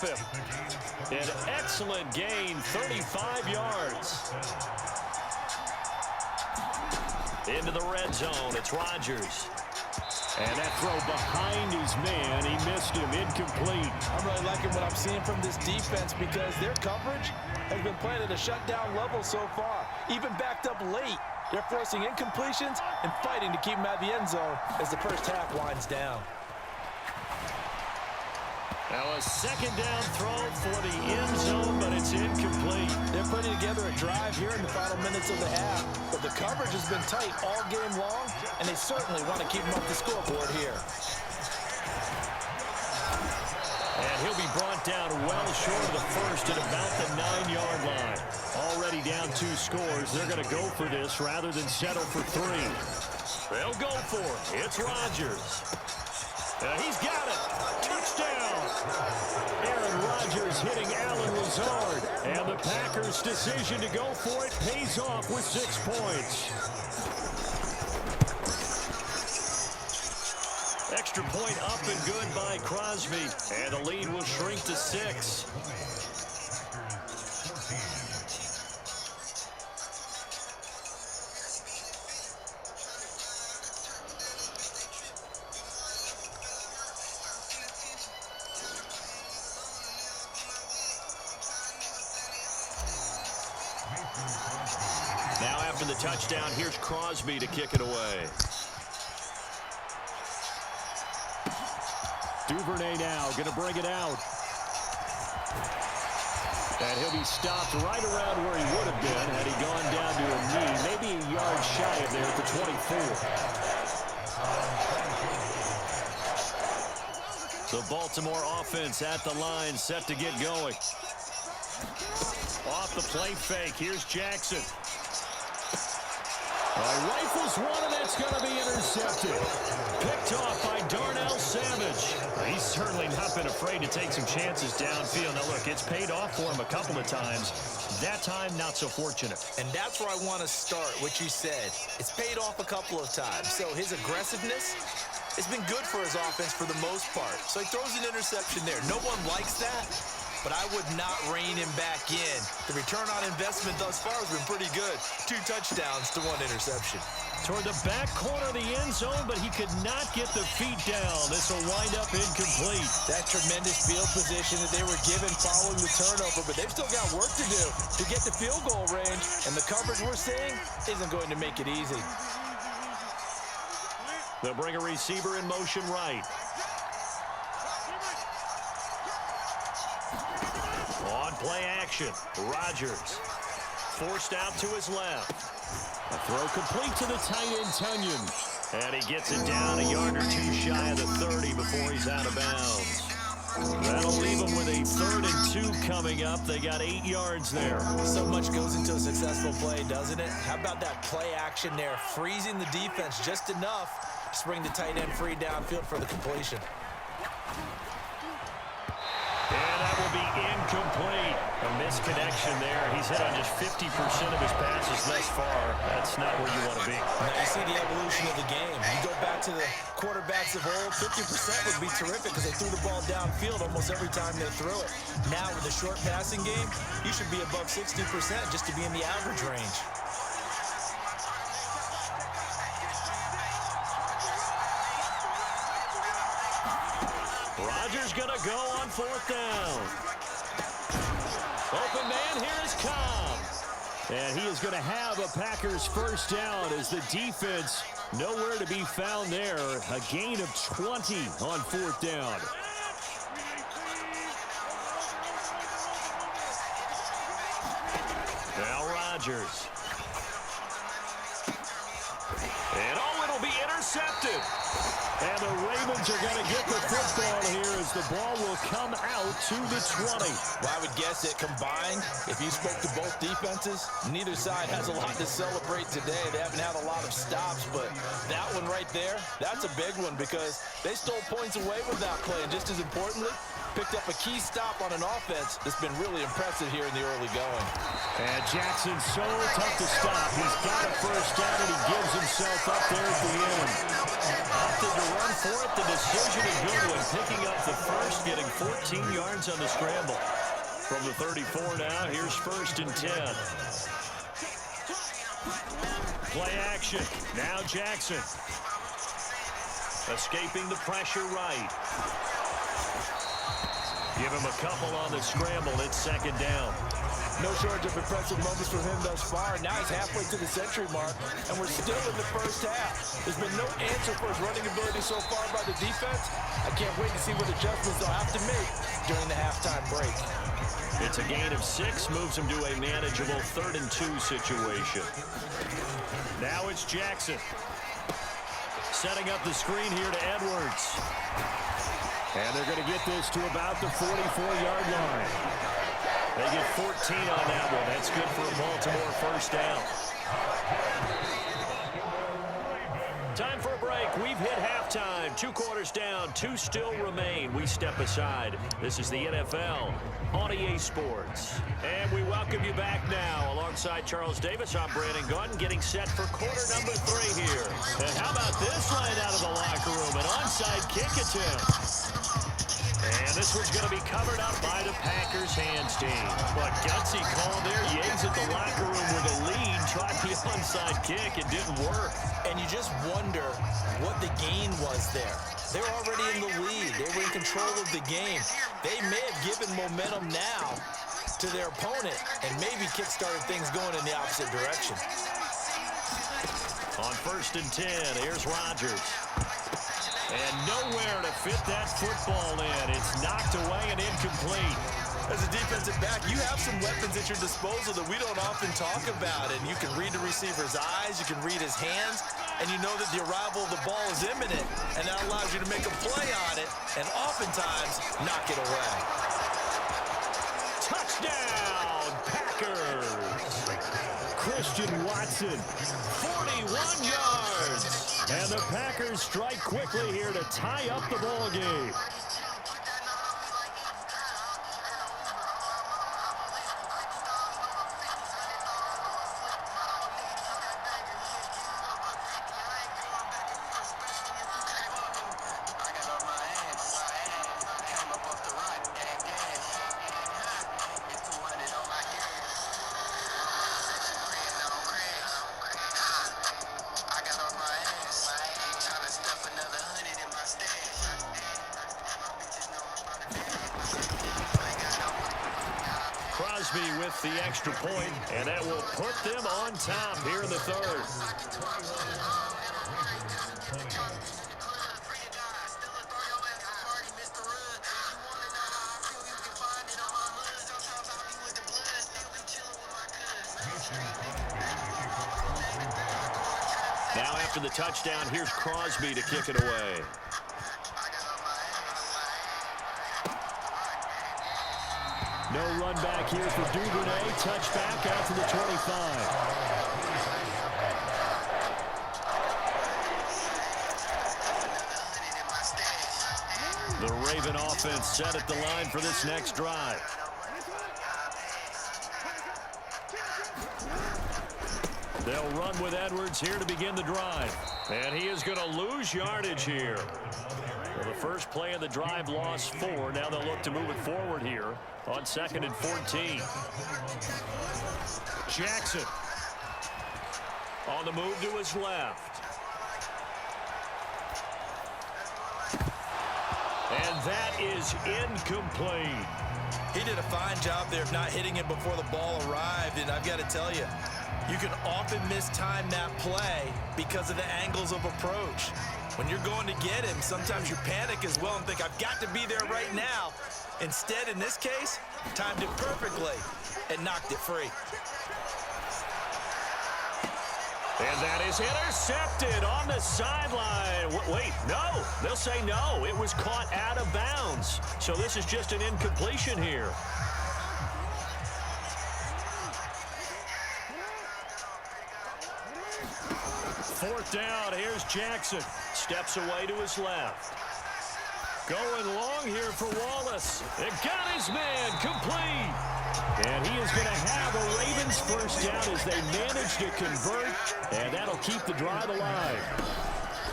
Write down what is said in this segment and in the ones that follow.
stop him. An excellent gain, 35 yards. Into the red zone, it's Rodgers. And that throw behind his man, he missed him, incomplete. I'm really liking what I'm seeing from this defense because their coverage has been playing at a shutdown level so far. Even backed up late, they're forcing incompletions and fighting to keep them out of the end zone as the first half winds down. Now a second down throw for the end zone, but it's incomplete. They're putting together a drive here in the final minutes of the half, but the coverage has been tight all game long, and they certainly want to keep them off the scoreboard here. And he'll be brought down well short of the first at about the 9-yard line. Already down 2 scores. They're going to go for this rather than settle for 3. They'll go for it. It's Rodgers. He's got it. Touchdown. Aaron Rodgers hitting Allen Lazard. And the Packers' decision to go for it pays off with 6 points. Extra point up and good by Crosby. And the lead will shrink to 6. Now after the touchdown, here's Crosby to kick it away. Duvernay now going to bring it out. And he'll be stopped right around where he would have been had he gone down to a knee. Maybe a yard shy of there at the 24. The Baltimore offense at the line, set to get going. Off the play fake, here's Jackson. Rifles one, and that's going to be intercepted. Picked off by Darnell Savage. He's certainly not been afraid to take some chances downfield. Now, look, it's paid off for him a couple of times. That time, not so fortunate. And that's where I want to start, what you said. It's paid off a couple of times. So his aggressiveness has been good for his offense for the most part. So he throws an interception there. No one likes that, but I would not rein him back in. The return on investment thus far has been pretty good. 2 touchdowns to 1 interception. Toward the back corner of the end zone, but he could not get the feet down. This will wind up incomplete. That tremendous field position that they were given following the turnover, but they've still got work to do to get the field goal range, and the coverage we're seeing isn't going to make it easy. They'll bring a receiver in motion right. On play action, Rodgers. Forced out to his left. A throw complete to the tight end, Tunyon. And he gets it down a yard or 2 shy of the 30 before he's out of bounds. That'll leave them with a 3rd and 2 coming up. They got 8 yards there. So much goes into a successful play, doesn't it? How about that play action there, freezing the defense just enough to bring the tight end free downfield for the completion. And that will be incomplete. A misconnection there. He's hit on just 50% of his passes thus far. That's not where you want to be. Now you see the evolution of the game. You go back to the quarterbacks of old, 50% would be terrific because they threw the ball downfield almost every time they threw it. Now with the short passing game, you should be above 60% just to be in the average range. Rodgers going to go on 4th down. Open man, here is Cobb. And he is going to have a Packers first down as the defense nowhere to be found there. A gain of 20 on 4th down. Now Rodgers. And it'll be intercepted. And the Ravens are going to get the football here as the ball will come out to the 20. Well, I would guess that combined, if you spoke to both defenses, neither side has a lot to celebrate today. They haven't had a lot of stops, but that one right there, that's a big one because they stole points away with that play. And just as importantly, picked up a key stop on an offense that's been really impressive here in the early going. And Jackson so tough to stop. He's got a first down, and he gives himself up there at the end. opted to run for it. The decision a good one, picking up the first, getting 14 yards on the scramble. From the 34 now, here's 1st and 10. Play action. Now Jackson. Escaping the pressure right. Give him a couple on the scramble. It's 2nd down. No shortage of impressive moments from him thus far. Now he's halfway to the century mark, and we're still in the first half. There's been no answer for his running ability so far by the defense. I can't wait to see what adjustments they'll have to make during the halftime break. It's a gain of 6, moves him to a manageable 3rd and 2 situation. Now it's Jackson. Setting up the screen here to Edwards. And they're going to get this to about the 44-yard line. They get 14 on that one. That's good for a Baltimore 1st down. Time for a break. We've hit halftime. 2 quarters down. 2 still remain. We step aside. This is the NFL on EA Sports. And we welcome you back now. Alongside Charles Davis, I'm Brandon Gordon, getting set for quarter number 3 here. And how about this line out of the locker room? An onside kick attempt. And this one's going to be covered up by the Packers hands team. But gutsy call there. Yates at the locker room with a lead. Tried the onside kick. It didn't work. And you just wonder what the gain was there. They're already in the lead. They were in control of the game. They may have given momentum now to their opponent and maybe kick-started things going in the opposite direction. On 1st and 10, here's Rodgers. And nowhere to fit that football in. It's knocked away and incomplete. As a defensive back, you have some weapons at your disposal that we don't often talk about. And you can read the receiver's eyes, you can read his hands, and you know that the arrival of the ball is imminent. And that allows you to make a play on it and oftentimes knock it away. Touchdown, Packers! Christian Watson, 41 yards. And the Packers strike quickly here to tie up the ball game. With the extra point, and that will put them on top here in the 3rd. Now after the touchdown, here's Crosby to kick it away. No run back here for Duvernay. Touchback out to the 25. The Raven offense set at the line for this next drive. They'll run with Edwards here to begin the drive. And he is going to lose yardage here. Well, the first play of the drive lost 4. Now they'll look to move it forward here on 2nd and 14. Jackson on the move to his left. And that is incomplete. He did a fine job there of not hitting it before the ball arrived, and I've got to tell you, you can often mistime that play because of the angles of approach. When you're going to get him, sometimes you panic as well and think, I've got to be there right now. Instead, in this case, timed it perfectly and knocked it free. And that is intercepted on the sideline. Wait, no. They'll say no. It was caught out of bounds. So this is just an incompletion here. Fourth down. Here's Jackson. Steps away to his left. Going long here for Wallace. It got his man complete. And he is going to have a Ravens first down as they manage to convert. And that'll keep the drive alive.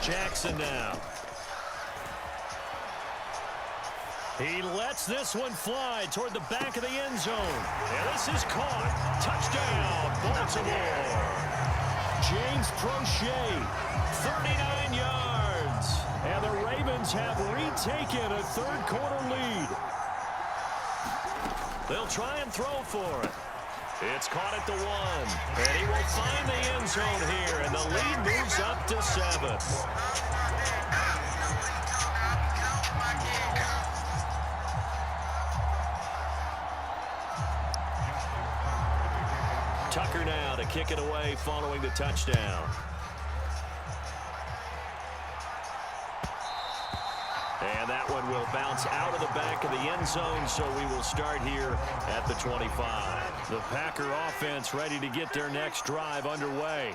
Jackson now. He lets this one fly toward the back of the end zone. And this is caught. Touchdown, Baltimore. James Prochet, 39 yards. And the Ravens have retaken a third-quarter lead. They'll try and throw for it. It's caught at the 1. And he will find the end zone here. And the lead moves up to 7. Tucker now to kick it away following the touchdown. And that one will bounce out of the back of the end zone, so we will start here at the 25. The Packer offense ready to get their next drive underway.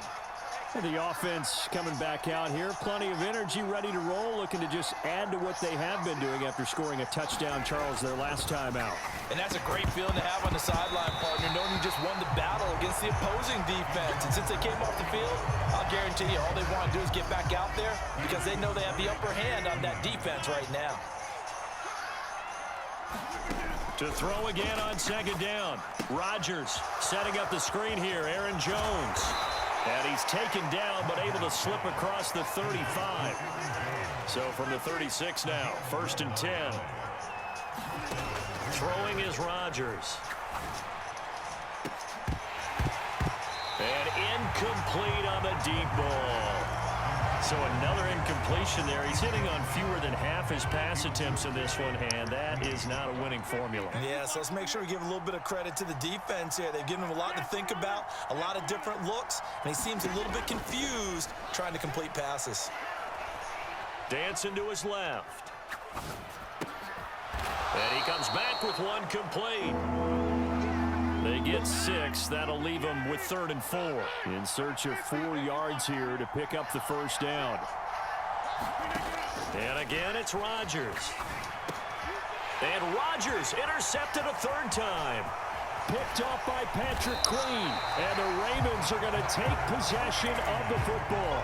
The offense coming back out here. Plenty of energy, ready to roll, looking to just add to what they have been doing after scoring a touchdown, Charles, their last time out. And that's a great feeling to have on the sideline, partner, knowing you just won the battle against the opposing defense. And since they came off the field, I'll guarantee you all they want to do is get back out there because they know they have the upper hand on that defense right now. To throw again on second down. Rodgers setting up the screen here. Aaron Jones. And he's taken down, but able to slip across the 35. So from the 36 now, 1st and 10. Throwing is Rodgers. And incomplete on the deep ball. So another incompletion there. He's hitting on fewer than half his pass attempts in this one, and that is not a winning formula. Yeah, so let's make sure we give a little bit of credit to the defense here. They've given him a lot to think about, a lot of different looks, and he seems a little bit confused trying to complete passes. Dancing to his left. And he comes back with one complete. They get 6. That'll leave them with 3rd and 4. In search of 4 yards here to pick up the first down. And again, it's Rodgers. And Rodgers intercepted a 3rd time. Picked off by Patrick Queen. And the Ravens are going to take possession of the football.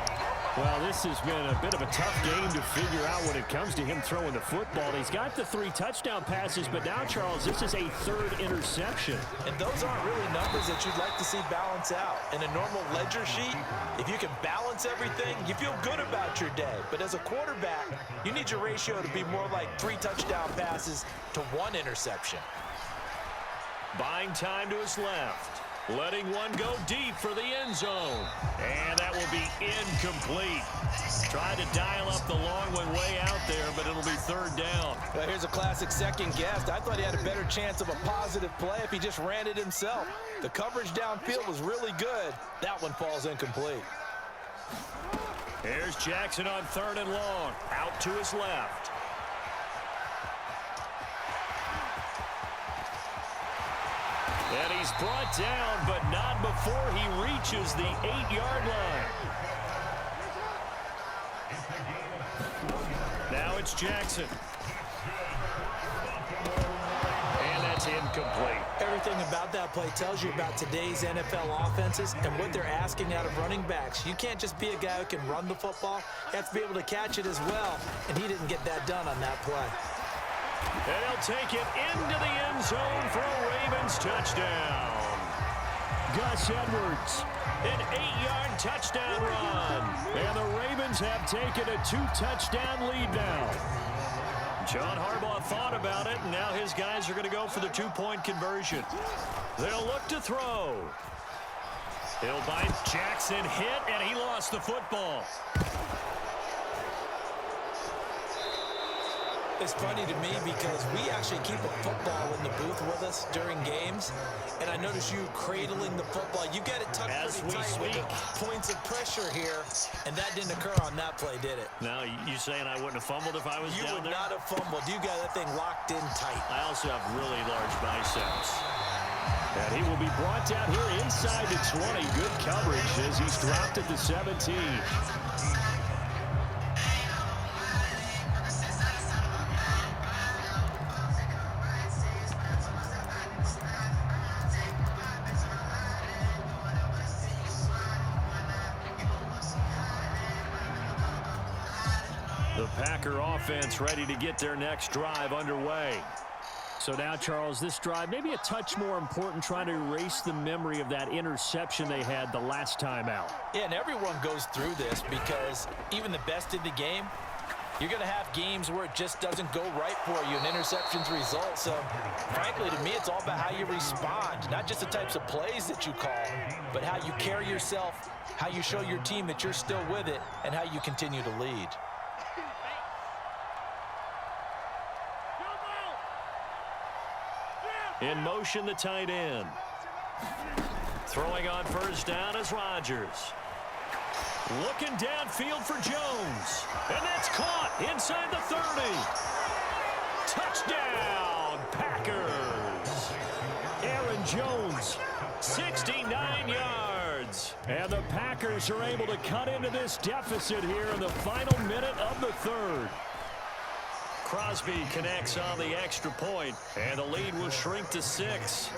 Well, this has been a bit of a tough game to figure out when it comes to him throwing the football. He's got the 3 touchdown passes, but now, Charles, this is a 3rd interception. And those aren't really numbers that you'd like to see balance out. In a normal ledger sheet, if you can balance everything, you feel good about your day. But as a quarterback, you need your ratio to be more like 3 touchdown passes to 1 interception. Buying time to his left. Letting one go deep for the end zone. And that will be incomplete. Tried to dial up the long one way out there, but it'll be 3rd down. Well, here's a classic second guess. I thought he had a better chance of a positive play if he just ran it himself. The coverage downfield was really good. That one falls incomplete. Here's Jackson on 3rd and long. Out to his left. And he's brought down, but not before he reaches the 8-yard line. Now it's Jackson. And that's incomplete. Everything about that play tells you about today's NFL offenses and what they're asking out of running backs. You can't just be a guy who can run the football. You have to be able to catch it as well, and he didn't get that done on that play. And he'll take it into the end zone for a Ravens touchdown. Gus Edwards, an 8-yard touchdown run. And the Ravens have taken a 2-touchdown lead now. John Harbaugh thought about it, and now his guys are going to go for the 2-point conversion. They'll look to throw. He'll bite. Jackson hit, and he lost the football. It's funny to me because we actually keep a football in the booth with us during games, and I notice you cradling the football. You get it tucked pretty tight with the points of pressure here, and that didn't occur on that play, did it? Now, you saying I wouldn't have fumbled if I was down there? You would not have fumbled. You got that thing locked in tight. I also have really large biceps. And he will be brought down here inside the 20. Good coverage as he's dropped at the 17. The Packer offense ready to get their next drive underway. So now, Charles, this drive maybe a touch more important, trying to erase the memory of that interception they had the last time out. Yeah, and everyone goes through this because even the best in the game, you're going to have games where it just doesn't go right for you, and interceptions result. So, frankly, to me, it's all about how you respond, not just the types of plays that you call, but how you carry yourself, how you show your team that you're still with it, and how you continue to lead. In motion, the tight end. Throwing on first down is Rodgers. Looking downfield for Jones. And that's caught inside the 30. Touchdown, Packers. Aaron Jones, 69 yards. And the Packers are able to cut into this deficit here in the final minute of the third. Crosby connects on the extra point, and the lead will shrink to 6.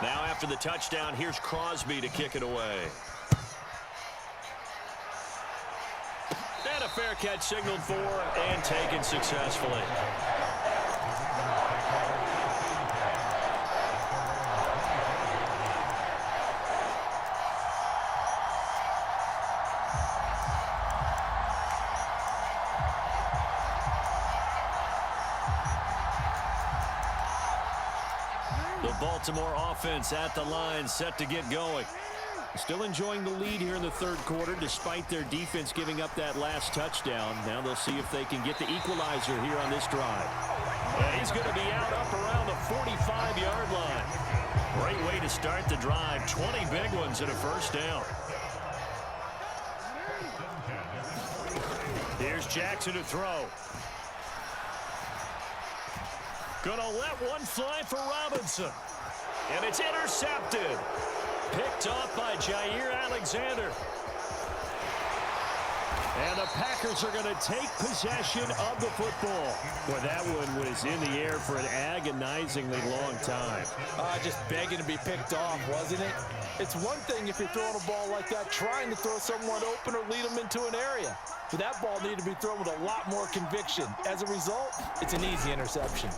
Now after the touchdown, here's Crosby to kick it away. And a fair catch signaled for and taken successfully. Baltimore offense at the line, set to get going. Still enjoying the lead here in the third quarter, despite their defense giving up that last touchdown. Now they'll see if they can get the equalizer here on this drive. And he's going to be out up around the 45-yard line. Great way to start the drive. 20 big ones and a first down. Here's Jackson to throw. Gonna let one fly for Robinson. And it's intercepted. Picked off by Jair Alexander. And the Packers are going to take possession of the football. Boy, that one was in the air for an agonizingly long time. Just begging to be picked off, wasn't it? It's one thing if you're throwing a ball like that, trying to throw someone open or lead them into an area. But that ball needed to be thrown with a lot more conviction. As a result, it's an easy interception.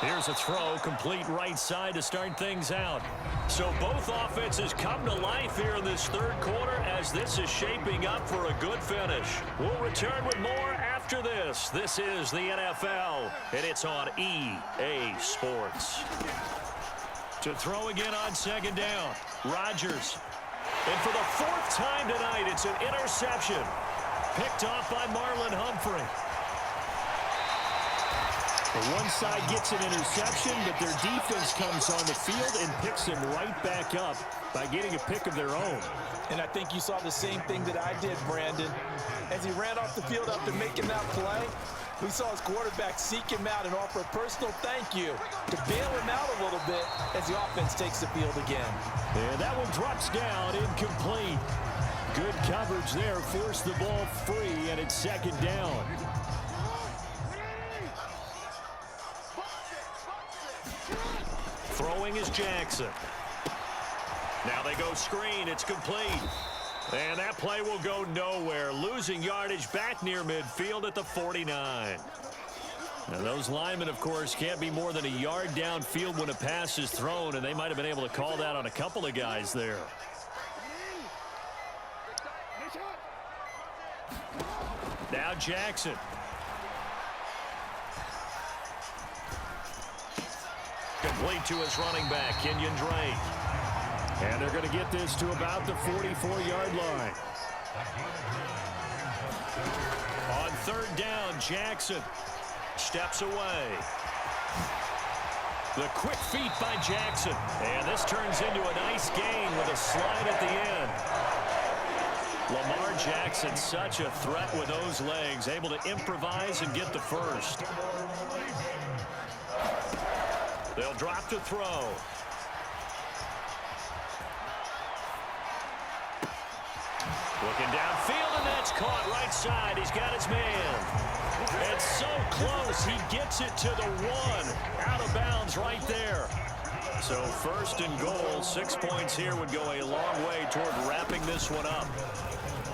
Here's a throw, complete right side to start things out. So both offenses come to life here in this third quarter as this is shaping up for a good finish. We'll return with more after this. This is the NFL, and it's on EA Sports. To throw again on second down, Rodgers. And for the fourth time tonight, it's an interception. Picked off by Marlon Humphrey. One side gets an interception, but their defense comes on the field and picks him right back up by getting a pick of their own. And I think you saw the same thing that I did, Brandon. As he ran off the field after making that play, we saw his quarterback seek him out and offer a personal thank you to bail him out a little bit as the offense takes the field again. And that one drops down, incomplete. Good coverage there, forced the ball free, and it's second down. Throwing is Jackson. Now they go screen. It's complete. And that play will go nowhere. Losing yardage back near midfield at the 49. Now those linemen, of course, can't be more than a yard downfield when a pass is thrown, and they might have been able to call that on a couple of guys there. Now Jackson. Complete to his running back, Kenyon Drake. And they're going to get this to about the 44-yard line. On third down, Jackson steps away. The quick feet by Jackson. And this turns into a nice gain with a slide at the end. Lamar Jackson, such a threat with those legs, able to improvise and get the first. They'll drop to throw. Looking downfield, and that's caught right side. He's got his man. And so close, he gets it to the one. Out of bounds right there. So first and goal, 6 points here would go a long way toward wrapping this one up.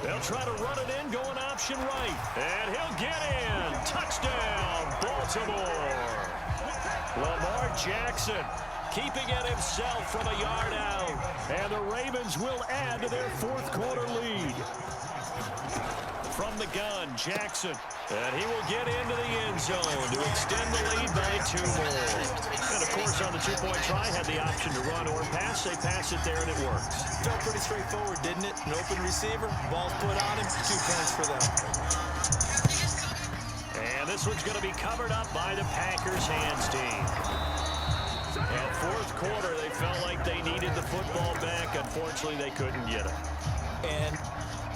They'll try to run it in, going option right. And he'll get in. Touchdown, Baltimore. Lamar Jackson keeping it himself from a yard out. And the Ravens will add to their fourth quarter lead. From the gun, Jackson. And he will get into the end zone to extend the lead by 2 more. And, of course, on the two-point try, had the option to run or pass. They pass it there, and it works. Felt pretty straightforward, didn't it? An open receiver, ball's put on him, 2 points for them. And this one's going to be covered up by the Packers hands team. And fourth quarter, they felt like they needed the football back. Unfortunately, they couldn't get it. And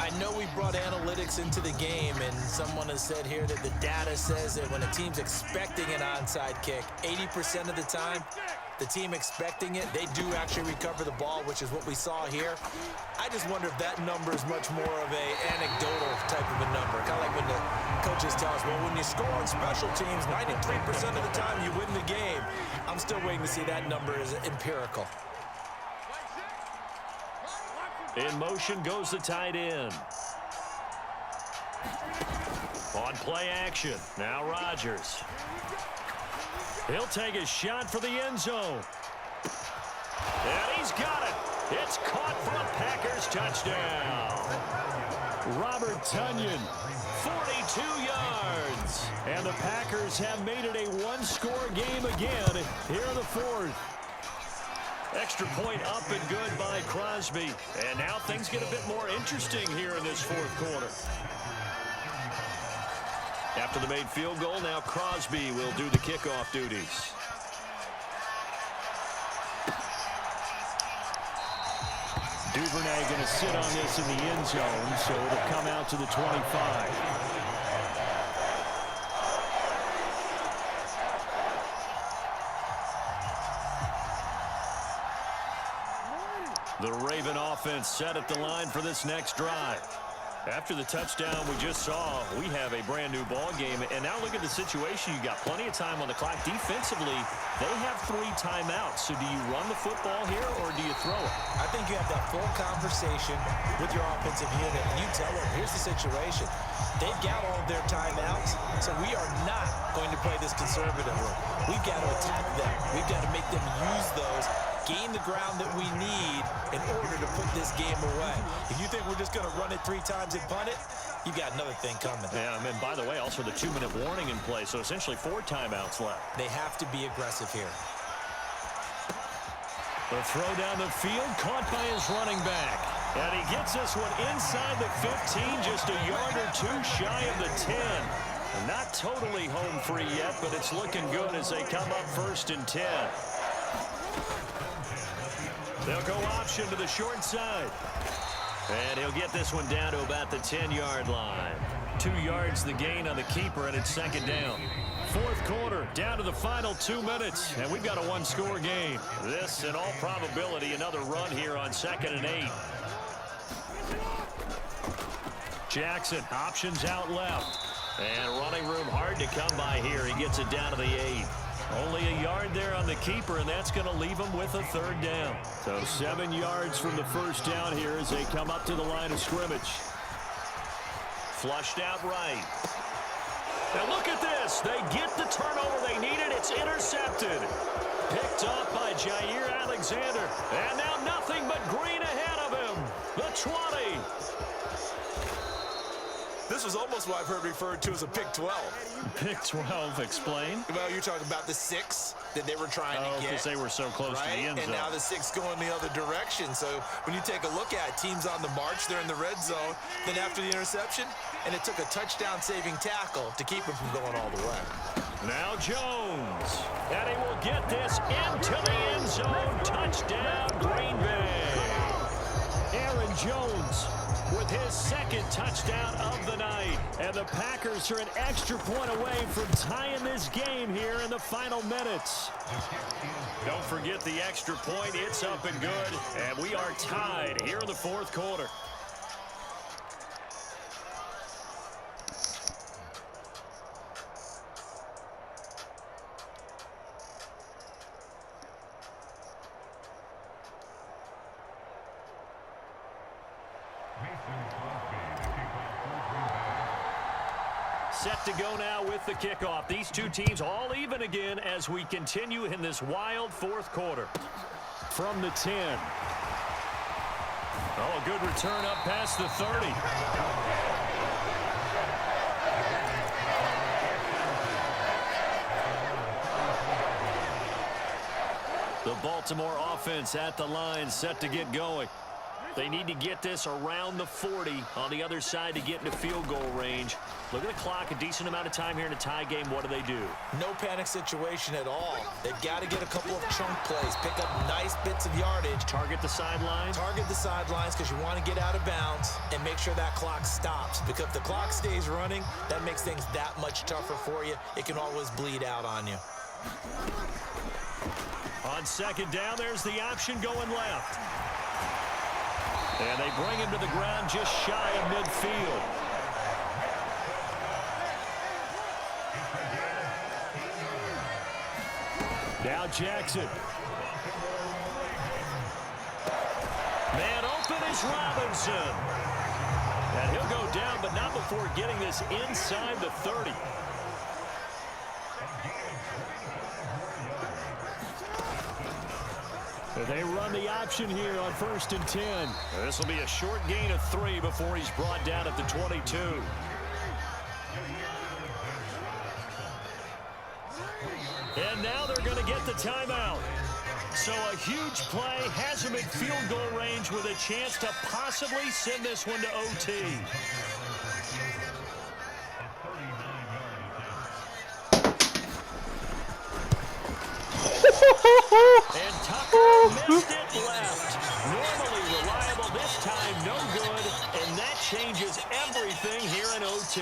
I know we brought analytics into the game, and someone has said here that the data says that when a team's expecting an onside kick, 80% of the time, the team expecting it, they do actually recover the ball, which is what we saw here. I just wonder if that number is much more of a anecdotal type of a number. Kind of like when the coaches tell us, well, when you score on special teams, 93% of the time you win the game. I'm still waiting to see that number is empirical. In motion goes the tight end. On play action, now Rodgers. He'll take a shot for the end zone. And he's got it. It's caught for a Packers touchdown. Robert Tonyan, 42 yards. And the Packers have made it a one-score game again here in the fourth. Extra point up and good by Crosby. And now things get a bit more interesting here in this fourth quarter. After the made field goal, now Crosby will do the kickoff duties. Duvernay going to sit on this in the end zone, so it'll come out to the 25. The Raven offense set at the line for this next drive. After the touchdown we just saw, we have a brand new ball game. And now look at the situation. You got plenty of time on the clock. Defensively, they have 3 timeouts. So do you run the football here or do you throw it? I think you have that full conversation with your offensive unit. And you tell them, here's the situation. They've got all of their timeouts, so we are not going to play this conservatively. We've got to attack them. We've got to make them use those, gain the ground that we need in order to put this game away. If you think we're just going to run it 3 times and punt it, you've got another thing coming. Yeah, and by the way, also the 2-minute warning in play, so essentially 4 timeouts left. They have to be aggressive here. The throw down the field, caught by his running back. And he gets this one inside the 15, just a yard or 2 shy of the 10. Not totally home free yet, but it's looking good as they come up 1st and 10. They'll go option to the short side. And he'll get this one down to about the 10-yard line. 2 yards the gain on the keeper, and it's 2nd down. Fourth quarter, down to the final 2 minutes, and we've got a one-score game. This, in all probability, another run here on 2nd and 8. Jackson, options out left. And running room hard to come by here. He gets it down to the 8. Only a yard there on the keeper, and that's going to leave him with a 3rd down. So 7 yards from the first down here as they come up to the line of scrimmage. Flushed out right. Now look at this. They get the turnover they needed. It's intercepted. Picked up by Jair Alexander. And now nothing but green ahead of him. The 20. This was almost what I've heard referred to as a pick 12. Pick 12, explain. Well, you're talking about the 6 that they were trying to get. Because they were so close to the end zone. And now the 6 going the other direction. So when you take a look at teams on the march, they're in the red zone. Then after the interception, and it took a touchdown-saving tackle to keep him from going all the way. Now Jones. And he will get this into the end zone. Touchdown, Green Bay. Aaron Jones with his 2nd touchdown of the night. And the Packers are an extra point away from tying this game here in the final minutes. Don't forget the extra point. It's up and good. And we are tied here in the fourth quarter. set to go now with the kickoff. These two teams all even again as we continue in this wild fourth quarter. From the 10. Oh, a good return up past the 30. The Baltimore offense at the line, set to get going. They need to get this around the 40 on the other side to get into field goal range. Look at the clock, a decent amount of time here in a tie game. What do? No panic situation at all. They've got to get a couple of chunk plays, pick up nice bits of yardage. Target the sidelines? Target the sidelines because you want to get out of bounds and make sure that clock stops. Because if the clock stays running, that makes things that much tougher for you. It can always bleed out on you. On second down, there's the option going left. And they bring him to the ground just shy of midfield. Now Jackson. Man open is Robinson. And he'll go down, but not before getting this inside the 30. They run the option here on 1st and 10. This will be a short gain of 3 before he's brought down at the 22. And now they're going to get the timeout. So a huge play has him at field goal range with a chance to possibly send this one to OT. And Tucker missed it left. Normally reliable, this time no good, and that changes everything here in OT.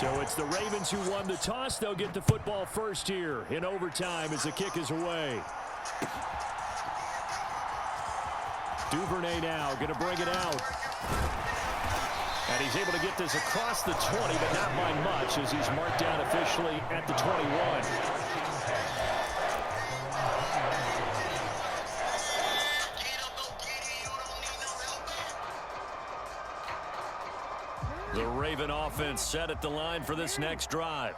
So it's the Ravens who won the toss. They'll get the football first here in overtime as the kick is away. Duvernay now going to bring it out. And he's able to get this across the 20, but not by much as he's marked down officially at the 21. The Raven offense set at the line for this next drive.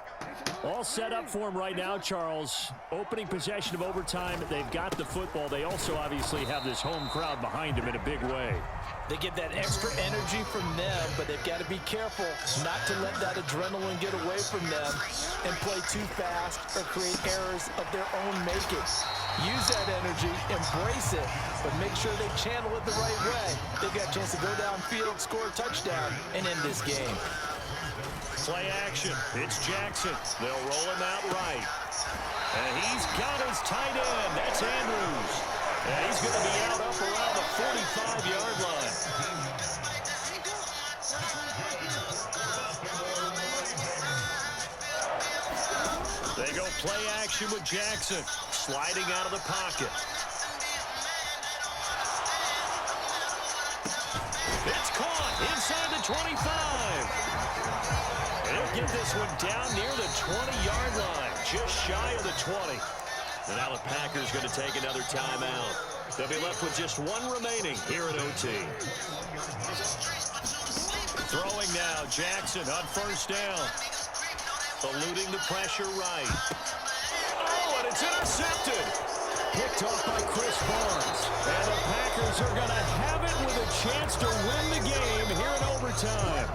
All set up for him right now, Charles. Opening possession of overtime. They've got the football. They also obviously have this home crowd behind them in a big way. They get that extra energy from them, but they've got to be careful not to let that adrenaline get away from them and play too fast or create errors of their own making. Use that energy, embrace it, but make sure they channel it the right way. They've got a chance to go downfield, score a touchdown, and end this game. Play action. It's Jackson. They'll roll him out right. And he's got his tight end. That's Andrews. And he's going to be out up around the 45-yard line. They go play action with Jackson. Sliding out of the pocket. It's caught inside the 25. They'll get this one down near the 20-yard line, just shy of the 20. And now the Packers going to take another timeout. They'll be left with just one remaining here at OT. Throwing now, Jackson on first down. Eluding the pressure right. Oh, and it's intercepted. Picked off by Chris Barnes. And the Packers are going to have it with a chance to win the game here in overtime.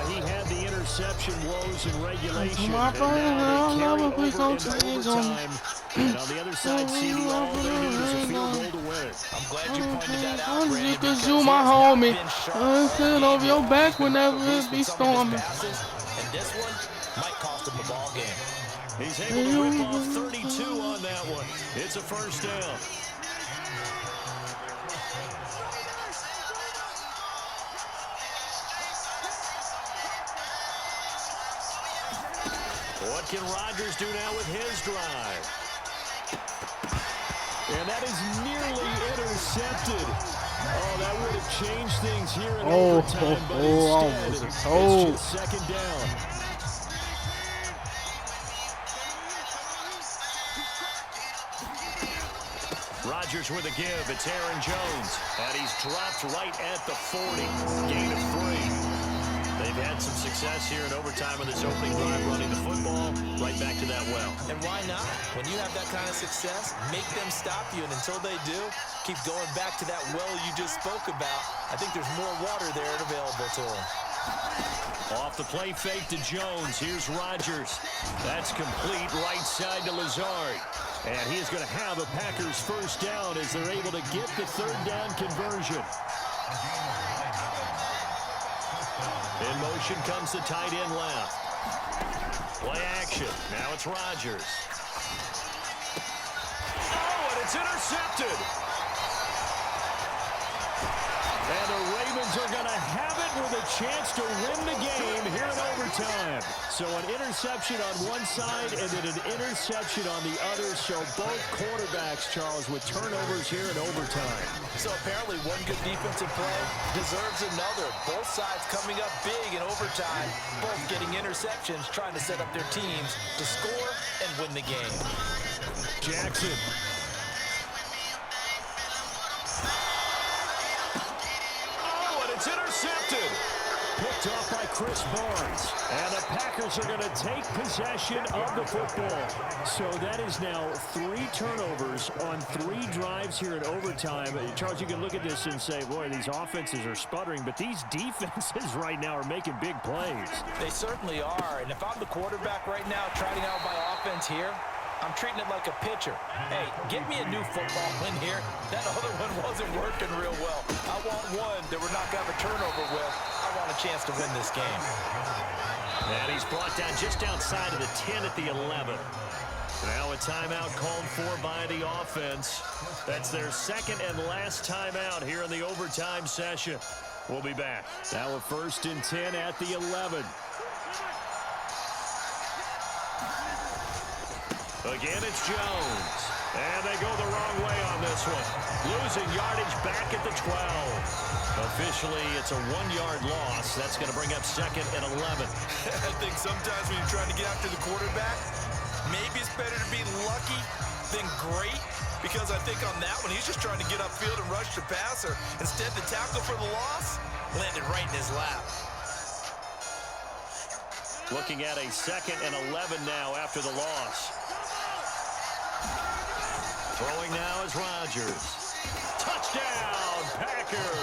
He had the interception woes in regulation. And now they carry over into overtime. And on the other side, CD, all they need is a field goal to win it. I'm glad you pointed that out, Brandon. You can zoom my homie. Sit over your back whenever it be storming. And this one might cost him the ball game. He's able to whip off 32 on that one. It's a first down. What can Rodgers do now with his drive? And that is nearly intercepted. Oh, that would have changed things here in overtime, but instead, it's just second down. Rodgers with a give. It's Aaron Jones. And he's dropped right at the 40. Gain of 3. They've had some success here in overtime on this opening drive running the football right back to that well. And why not? When you have that kind of success, make them stop you. And until they do, keep going back to that well you just spoke about. I think there's more water there available to them. Off the play fake to Jones. Here's Rodgers. That's complete right side to Lazard. And he is going to have a Packers first down as they're able to get the third down conversion. In motion comes the tight end left. Play action. Now it's Rodgers. Oh, and it's intercepted. And the Ravens are going to have it with a chance to win the game here in overtime. So an interception on one side and then an interception on the other. So both quarterbacks, Charles, with turnovers here in overtime. So apparently one good defensive play deserves another. Both sides coming up big in overtime. Both getting interceptions, trying to set up their teams to score and win the game. Jackson. It's intercepted. Picked off by Chris Barnes. And the Packers are going to take possession of the football. So that is now 3 turnovers on 3 drives here in overtime. Charles, you can look at this and say, boy, these offenses are sputtering, but these defenses right now are making big plays. They certainly are. And if I'm the quarterback right now trotting out my offense here, I'm treating it like a pitcher. Hey, get me a new football win here. That other one wasn't working real well. I want one that we're not going to have a turnover with. I want a chance to win this game. And he's brought down just outside of the 10 at the 11. Now a timeout called for by the offense. That's their second and last timeout here in the overtime session. We'll be back. Now a 1st and 10 at the 11. Again, it's Jones. And they go the wrong way on this one. Losing yardage back at the 12. Officially, it's a 1-yard loss. That's going to bring up 2nd and 11. I think sometimes when you're trying to get after the quarterback, maybe it's better to be lucky than great. Because I think on that one, he's just trying to get upfield and rush the passer. Instead, the tackle for the loss landed right in his lap. Looking at a 2nd and 11 now after the loss. Throwing now is Rodgers. Touchdown, Packers.